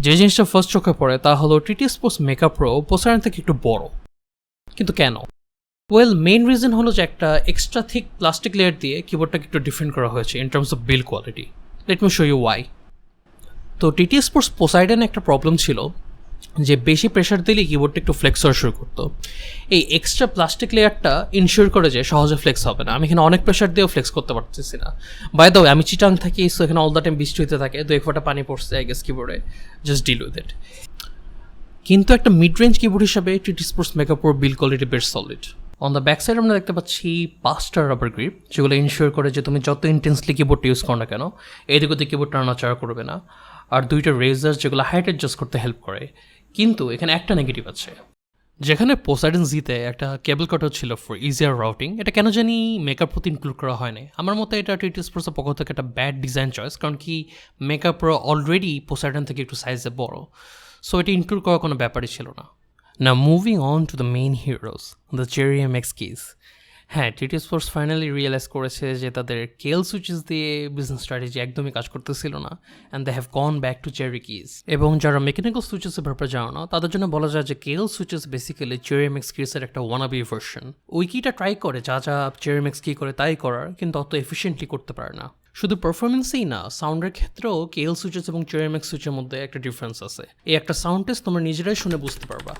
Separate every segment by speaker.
Speaker 1: যে জিনিসটা ফার্স্ট চোখে পড়ে তা হলো TT Sports Meka pro Poseidon থেকে একটু বড়। কিন্তু কেন? মেইন রিজন হলো যে একটা এক্সট্রা থিক প্লাস্টিক লেয়ার দিয়ে কিবোর্ডটাকে একটু ডিফেন্ড করা হয়েছে in terms of build quality. Let me show you why. তো টিটি স্পোর্টস পোসাইডনে একটা প্রবলেম ছিল যে বেশি প্রেশার দিলে কিবোর্ডটা একটু ফ্লেক্স হওয়া শুরু করতো। এই এক্সট্রা প্লাস্টিক লেয়ারটা ইনশিওর করে যে সহজে ফ্লেক্স হবে না। আমি এখানে অনেক প্রেশার দিয়েও ফ্লেক্স করতে পারতেছি না। বাই দ্য ওয়ে, আমি চিটাং থাকি, সো এখানে অল দ্য টাইম বৃষ্টি হতে থাকে, 2 ফোঁটা পানি পড়ছে আই গেস কিবোর্ডে, জাস্ট ডিল উইথ ইট। কিন্তু একটা মিড রেঞ্জ কিবোর্ড হিসাবে TT Sports Meka Pro build quality বেশ solid. On the back side আমরা দেখতে পাচ্ছি 5টা রাবার গ্রিপ, যেগুলো ইনশিওর করে যে তুমি যত ইন্টেন্সলি কিবোর্ডটা ইউজ করো না কেন এদিক ওদিক কিবোর্ডটা নাড়াচাড়া করবে না। আর 2টা রেজার যেগুলো হাইট অ্যাডজাস্ট করতে হেল্প করে। কিন্তু এখানে একটা নেগেটিভ আছে, যেখানে পোসাইডন জিতে একটা কেবল কাটার ছিল ফর ইজিয়ার রাউটিং, এটা কেন জানি মেকআপ প্রতি ইনক্লুড করা হয়নি। আমার মতে এটা টিটি স্পোর্টসের পক্ষ থেকে একটা ব্যাড ডিজাইন চয়েস, কারণ কি মেকআপ প্রো অলরেডি পোসাইডন থেকে একটু সাইজে বড়, সো এটা ইনক্লুড করার কোনো ব্যাপারই ছিল না। না, moving on to the main heroes, the Cherry MX keys. হ্যাঁ, টিটি স্পোর্টস ফাইনালি রিয়েলাইজ করেছে যে তাদের কেল সুইচেস দিয়ে বিজনেস স্ট্র্যাটেজি একদমই কাজ করতেছিল না, and they have gone back to Cherry keys. এবং যারা মেকানিক্যাল সুইচেসের ব্যাপারে জানো না তাদের জন্য বলা যায় যে কেল সুইচেস বেসিক্যালি চেরি এমএক্স কিজের একটা ওয়ানাবি ভার্সন। ওই কিটা ট্রাই করে যা যা চেরি এমএক্স কি করে তাই করার, কিন্তু অত এফিসিয়েন্টলি করতে পারে না। শুধু পারফরমেন্সেই না, সাউন্ডের ক্ষেত্রেও কেল সুইচেস এবং চেরি এমএক্স সুইচের মধ্যে একটা ডিফারেন্স আছে। এই একটা সাউন্ড টেস্ট তোমরা নিজেরাই শুনে বুঝতে পারবা।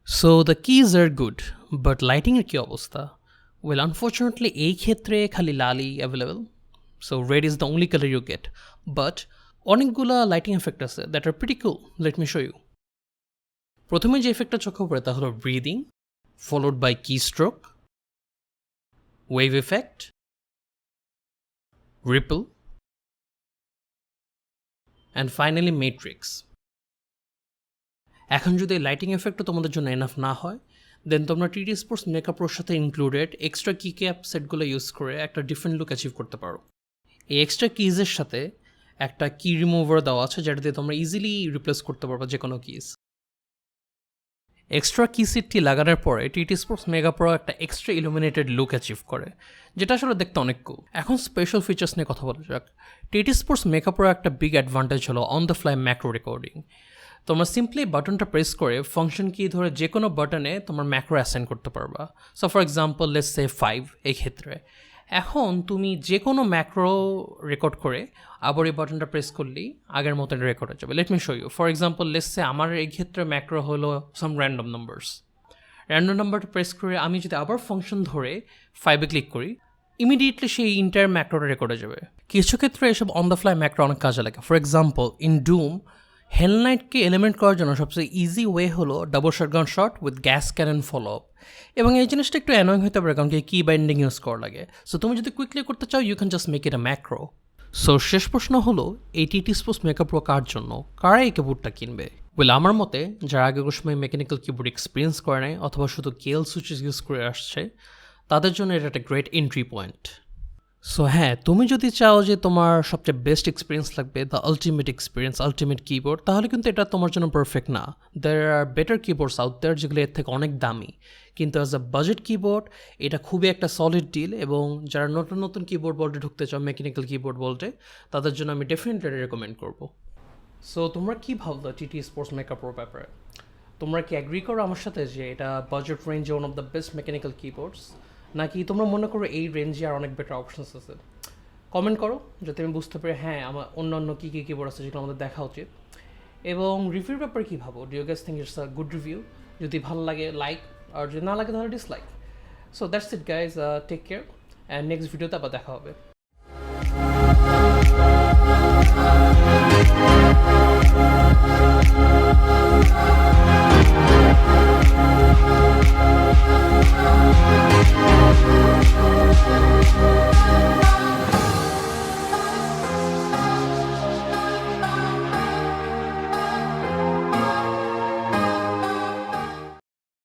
Speaker 1: So the keys are good, but লাইটিংয়ের কী অবস্থা? আনফর্চুনেটলি এই ক্ষেত্রে খালি লালই available. So red is the only colour you get, but অনেকগুলা লাইটিং এফেক্ট আছে that are pretty cool. Let me show you. প্রথমে যে এফেক্টটা চোখে পড়ে তা হলো breathing, followed by key stroke, wave effect, ripple, and finally matrix. এখন যদি লাইটিং এফেক্টও তোমাদের জন্য এনাফ না হয়, দেন তোমরা টিটি স্পোর্টস মেকআপ প্রোর সাথে ইনক্লুডেড এক্সট্রা কি ক্যাপ সেটগুলো ইউজ করে একটা ডিফারেন্ট লুক অ্যাচিভ করতে পারো। এই এক্সট্রা কিজের সাথে একটা কি রিমুভার দেওয়া আছে, যেটা দিয়ে তোমরা ইজিলি রিপ্লেস করতে পারবা যে কোনো কিজ। এক্সট্রা কি সেটটি লাগানোর পরে টিটি স্পোর্টস মেগা প্রো একটা এক্সট্রা ইলুমিনেটেড লুক অ্যাচিভ করে, যেটা আসলে দেখতে অনেক কুল। এখন স্পেশাল ফিচার্স নিয়ে কথা বলা যাক। টিটি স্পোর্টস মেগা প্রো একটা বিগ অ্যাডভান্টেজ হলো on the fly macro recording. তোমরা সিম্পলি বাটনটা প্রেস করে ফাংশন কি ধরে যে কোনো বাটনে তোমার ম্যাক্রো অ্যাসাইন করতে পারবা। সো ফর এক্সাম্পল লেটস সে 5 এই ক্ষেত্রে এখন তুমি যে কোনো ম্যাক্রো রেকর্ড করে আবার এই বাটনটা প্রেস করলেই আগের মতন রেকর্ড হয়ে যাবে। Let me show you. For example let's say আমার এই ক্ষেত্রে ম্যাক্রো হলো সাম র্যান্ডম নাম্বারটা প্রেস করে আমি যদি আবার ফাংশন ধরে 5-এ ক্লিক করি, ইমিডিয়েটলি সেই ইন্টায়ার ম্যাক্রোটা রেকর্ড হয়ে যাবে। কিছু ক্ষেত্রে এসব অন দ্য ফ্লাই ম্যাক্রো অনেক কাজে লাগে। ফর এক্সাম্পল ইন ডুম হেলনাইটকে এলিমেন্ট করার জন্য সবচেয়ে ইজি ওয়ে হলো double shotgun shot with gauss cannon follow up. এবং এই জিনিসটা একটু অ্যানোয়িং হতে পারে কারণ কি বাইন্ডিং ইউজ করা লাগে। সো তুমি যদি কুইকলি করতে চাও you can just make it a macro. So শেষ প্রশ্ন হলো, এই টিটি স্পোর্টস মেকআপ প্রো কার জন্য? কারা এই কিবোর্ডটা কিনবে? আমার মতে যারা আগে কোনো সময় মেকানিক্যাল কিবোর্ড এক্সপিরিয়েন্স করে নেয় অথবা শুধু কেল সুইচেস ইউজ করে আসছে, তাদের জন্য এটা একটা গ্রেট এন্ট্রি পয়েন্ট। সো হ্যাঁ, তুমি যদি চাও যে তোমার সবচেয়ে বেস্ট এক্সপিরিয়েন্স লাগবে, the ultimate experience, ultimate keyboard, তাহলে কিন্তু এটা তোমার জন্য পারফেক্ট না। দেয়ার আর বেটার কিবোর্ডস আউট দেয়ার যেগুলো এর থেকে অনেক দামি, কিন্তু অ্যাজ আ বাজেট কিবোর্ড এটা খুবই একটা সলিড ডিল। এবং যারা নতুন নতুন কিবোর্ড বলতে ঢুকতে চাও, মেকানিক্যাল কিবোর্ড বলতে, তাদের জন্য আমি ডেফিনেটলি রেকমেন্ড করবো। সো তোমরা কী ভাবলো টিটি স্পোর্টস মেকআপ প্রোর ব্যাপারে? তোমরা কি অ্যাগ্রি করো আমার সাথে যে এটা বাজেট রেঞ্জে one of the best mechanical keyboards, নাকি তোমরা মনে করো এই রেঞ্জে আর অনেক বেটার অপশনস আছে? কমেন্ট করো যাতে আমি বুঝতে পারি হ্যাঁ আমার অন্যান্য কী কী কিবোর্ড আছে যেগুলো আমাদের দেখা উচিত। এবং রিভিউর ব্যাপারে কী ভাবো? Do you guys think it's a good review? যদি ভালো লাগে লাইক, আর যদি না লাগে তাহলে dislike. So that's it guys, take care, and next ভিডিওতে আবার দেখা হবে।